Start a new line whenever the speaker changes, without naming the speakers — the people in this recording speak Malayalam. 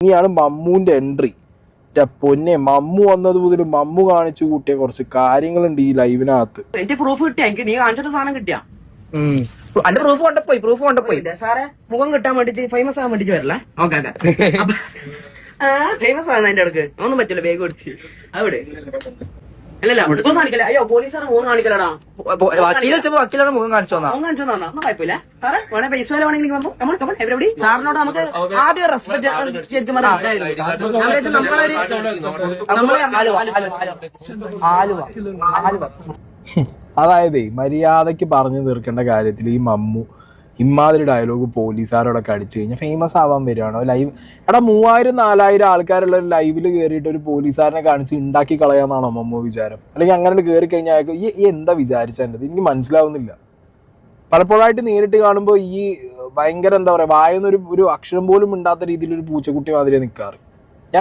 ഇനിയാണ് മമ്മൂന്റെ എൻട്രി. പൊന്നെ മമ്മു വന്നത് മുതൽ മമ്മു കാണിച്ചു കൂട്ടിയ കുറച്ച് കാര്യങ്ങളുണ്ട് ഈ ലൈവിനകത്ത്.
എന്റെ പ്രൂഫ് കിട്ടിയാ എനിക്ക്, നീ കാണിച്ചിട്ട് സാധനം കിട്ടിയാ
അന്റെ പ്രൂഫ് കൊണ്ടുപോയി
സാറേ മുഖം കിട്ടാൻ വേണ്ടിട്ട് ഫേമസ് ആവാൻ വേണ്ടിട്ട് വരല്ലേ. ഓക്കെ ഫേമസ് ആണ് അതിന്റെ അടുക്ക് ഒന്നും പറ്റില്ല. വേഗം എടുത്ത് അവിടെ അല്ലല്ല മുഖം കാണിക്കല. അയ്യോ പോലീസാറ് മുഖം കാണിക്കലടാ.
വക്കീലാണ് മുഖം കാണിച്ചോന്നാ
മുഖം കാണിച്ചോന്നാ ഒന്നും കുഴപ്പമില്ല സാറേ. വേണേ പൈസ വരെ വേണമെങ്കിൽ വന്നു കമൺ എവരെവിടെ സാറിനോട് നമുക്ക് ആദ്യം റെസ്പെക്ട് ശരിക്കും
അതായത് മര്യാദക്ക് പറഞ്ഞു തീർക്കേണ്ട കാര്യത്തിൽ ഈ മമ്മു ഇമാതിരി ഡയലോഗ് പോലീസുകാരോടൊക്കെ അടിച്ചു കഴിഞ്ഞാൽ ഫേമസ് ആവാൻ വരികയാണോ? ലൈവ് എടാ 3000-4000 ആൾക്കാരുള്ള ഒരു ലൈവിൽ കയറിയിട്ട് ഒരു പോലീസുകാരനെ കാണിച്ച് ഉണ്ടാക്കി കളയാന്നാണോ മമ്മു വിചാരം? അല്ലെങ്കിൽ അങ്ങനെ കയറി കഴിഞ്ഞാൽ ഈ എന്താ വിചാരിച്ചത്? എനിക്ക് മനസ്സിലാവുന്നില്ല. പലപ്പോഴായിട്ട് നേരിട്ട് കാണുമ്പോൾ ഈ ഭയങ്കര എന്താ പറയുക, വായെന്നൊരു അക്ഷരം പോലും മിണ്ടാത്ത രീതിയിൽ ഒരു പൂച്ചക്കുട്ടി മാതിരിയാണ് നിൽക്കാറ്.